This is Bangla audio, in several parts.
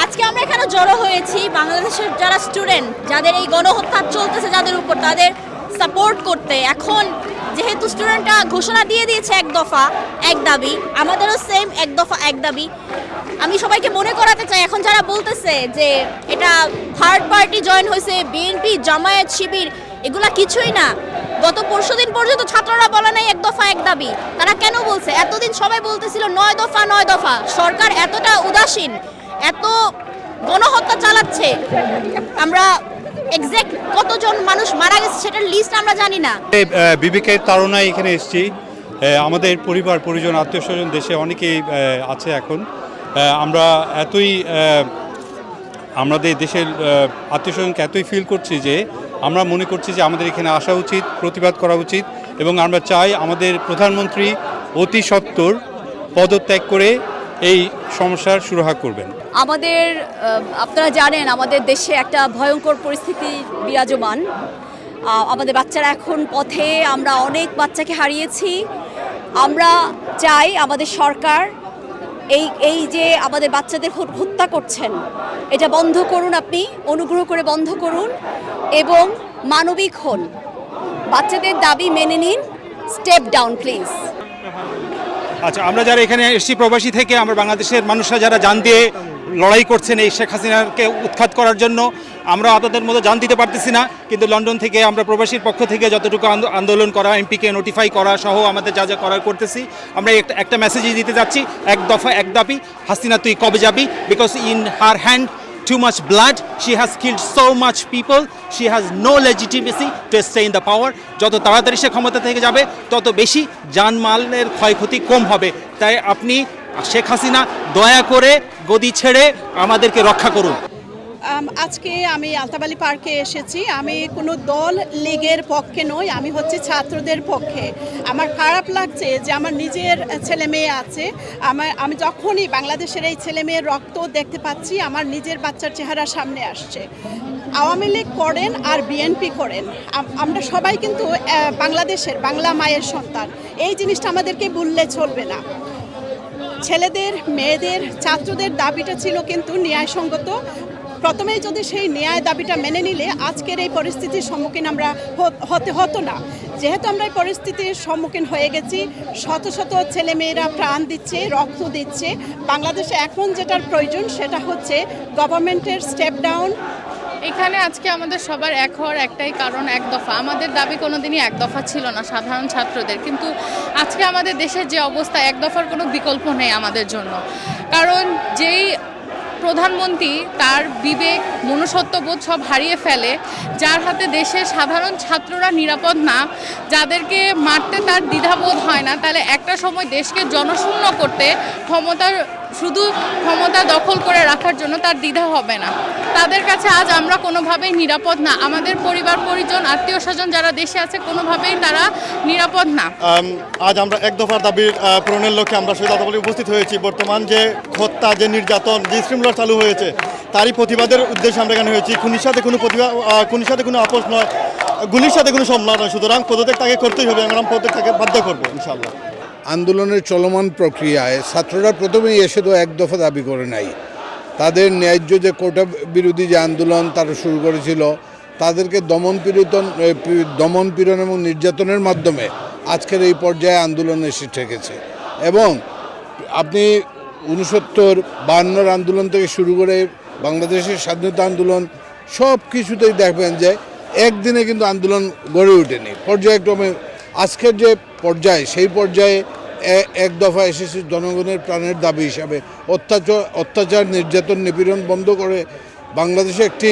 আজকে আমরা এখানে জড়ো হয়েছি বাংলাদেশের যারা স্টুডেন্ট, যাদের এই গণহত্যা চলতেছে যাদের উপর, তাদের সাপোর্ট করতে। এখন যেহেতু স্টুডেন্টরা ঘোষণা দিয়ে দিয়েছে এক দফা এক দাবি, আমাদেরও সেম এক দফা এক দাবি। আমি সবাইকে মনে করাতে চাই, এখন যারা বলতেছে যে এটা থার্ড পার্টি জয়েন হয়েছে, বিএনপি, জামায়াত, শিবির, এগুলা কিছুই না। গত পরশুদিন পর্যন্ত ছাত্ররা বলে নাই এক দফা এক দাবি। তারা কেন বলছে? এতদিন সবাই বলতেছিল 9 দফা 9 দফা। সরকার এতটা উদাসীন, এত গণহত্যা চালাচ্ছে, আমরা এক্সাক্ট কতজন মানুষ মারা গেছে সেটার লিস্ট আমরা জানি না। বিবেকের তাড়নায় এখানে এসেছি। আমাদের পরিবার পরিজন আত্মীয় স্বজন দেশে অনেকেই আছে এখন। আমরা এতই আমাদের দেশের আত্মীয় স্বজনকে এতই ফিল করছি যে আমরা মনে করছি যে আমাদের এখানে আসা উচিত, প্রতিবাদ করা উচিত, এবং আমরা চাই আমাদের প্রধানমন্ত্রী অতি সত্বর পদত্যাগ করে এই সমস্যার সুরাহা করবেন। আমাদের আপনারা জানেন আমাদের দেশে একটা ভয়ঙ্কর পরিস্থিতি বিরাজমান। আমাদের বাচ্চারা এখন পথে, আমরা অনেক বাচ্চাকে হারিয়েছি। আমরা চাই আমাদের সরকার এই যে আমাদের বাচ্চাদের হত্যা করছেন, এটা বন্ধ করুন, আপনি অনুগ্রহ করে বন্ধ করুন এবং মানবিক হন। বাচ্চাদের দাবি মেনে নিন, স্টেপ ডাউন প্লিজ। আচ্ছা, আমরা যারা এখানে এসেছি প্রবাসী থেকে, আমরা বাংলাদেশের মানুষরা যারা জান দিয়ে লড়াই করছেন এই শেখ হাসিনাকে উৎখাত করার জন্য, আমরা আপনাদের মতো জান দিতে পারতেছি না, কিন্তু লন্ডন থেকে আমরা প্রবাসীর পক্ষ থেকে যতটুকু আন্দোলন করা, এমপিকে নোটিফাই করা সহ আমাদের যা যা করার করতেছি, আমরা একটা মেসেজই দিতে যাচ্ছি, এক দফা এক দাবি, হাসিনা তুই কবে যাবি? Because in her hand too much blood, she has killed so much people, she has no legitimacy to stay in the power. যত তাড়াতাড়ি সে ক্ষমতা থেকে যাবে তত বেশি জানমালের ক্ষয়ক্ষতি কম হবে। তাই আপনি শেখ হাসিনা দয়া করে গদি ছেড়ে আমাদেরকে রক্ষা করুন। আজকে আমি আলতাবালি পার্কে এসেছি। আমি কোনো দল লীগের পক্ষে নই, আমি হচ্ছে ছাত্রদের পক্ষে। আমার খারাপ লাগছে যে আমার নিজের ছেলে মেয়ে আছে। আমি যখনই বাংলাদেশের এই ছেলে মেয়ের রক্ত দেখতে পাচ্ছি, আমার নিজের বাচ্চার চেহারা সামনে আসছে। আওয়ামী লীগ করেন আর বিএনপি করেন, আমরা সবাই কিন্তু বাংলাদেশের বাংলা মায়ের সন্তান। এই জিনিসটা আমাদেরকে ভুললে চলবে না। ছেলেদের, মেয়েদের, ছাত্রদের দাবিটা ছিল কিন্তু ন্যায়সঙ্গত। প্রথমেই যদি সেই ন্যায় দাবিটা মেনে নিলে আজকের এই পরিস্থিতির সম্মুখীন আমরা হতো না। যেহেতু আমরা এই পরিস্থিতির সম্মুখীন হয়ে গেছি, শত শত ছেলেমেয়েরা প্রাণ দিচ্ছে, রক্ত দিচ্ছে। বাংলাদেশে এখন যেটার প্রয়োজন সেটা হচ্ছে গভর্নমেন্টের স্টেপ ডাউন। এখানে আজকে আমাদের সবার এক হওয়ার একটাই কারণ, এক দফা। আমাদের দাবি কোনোদিনই এক দফা ছিল না সাধারণ ছাত্রদের, কিন্তু আজকে আমাদের দেশের যে অবস্থা, এক দফার কোনো বিকল্প নেই আমাদের জন্য। কারণ যেই প্রধানমন্ত্রী তার বিবেক, মনুষ্যত্ববোধ সব হারিয়ে ফেলে, যার হাতে দেশের সাধারণ ছাত্ররা নিরাপদ না, যাদেরকে মারতে তার দ্বিধাবোধ হয় না, তাহলে একটা সময় দেশকে জনশূন্য করতে শুধু ক্ষমতা দখল করে রাখার জন্য তার দ্বিধা হবে না। তাদের কাছে আজ আমরা কোনোভাবেই নিরাপদ না। আমাদের পরিবার পরিজন, আত্মীয় স্বজন যারা দেশে আছে, কোনোভাবেই তারা নিরাপদ না। আজ আমরা এক দফার দাবির পূরণের লক্ষ্যে আমরা শহীদ আলতাবালি উপস্থিত হয়েছি। বর্তমান যে হত্যা, যে নির্যাতন, যে স্ট্রিমলার চালু হয়েছে, তারই প্রতিবাদের উদ্দেশ্যে আমরা এখানে হয়েছি। খুনির সাথে কোনো আপোষ নয়, গুলির সাথে কোনো সম্মান নয়। সুতরাং পদত্যাগ তাকে করতেই হবে, আমরা পদত্যাগ তাকে বাধ্য করবো ইনশাআল্লাহ। আন্দোলনের চলমান প্রক্রিয়ায় ছাত্ররা প্রথমেই এসে তো এক দফা দাবি করে নাই। তাদের ন্যায্য যে কোটা বিরোধী যে আন্দোলন তারা শুরু করেছিল, তাদেরকে দমন পীড়ন এবং নির্যাতনের মাধ্যমে আজকের এই পর্যায়ে আন্দোলন এসে ঠেকেছে। এবং আপনি 69-52 আন্দোলন থেকে শুরু করে বাংলাদেশের স্বাধীনতা আন্দোলন সব কিছুতেই দেখবেন যে একদিনে কিন্তু আন্দোলন গড়ে ওঠেনি। পর্যায়ক্রমে আজকের যে পর্যায়ে, সেই পর্যায়ে এক দফা এসেছে জনগণের প্রাণের দাবি হিসাবে। অত্যাচার, নির্যাতন, নিপীড়ন বন্ধ করে বাংলাদেশে একটি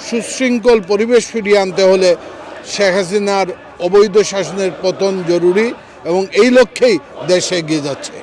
সুশৃঙ্খল পরিবেশ ফিরিয়ে আনতে হলে শেখ হাসিনার অবৈধ শাসনের পতন জরুরি, এবং এই লক্ষ্যেই দেশ এগিয়ে যাচ্ছে।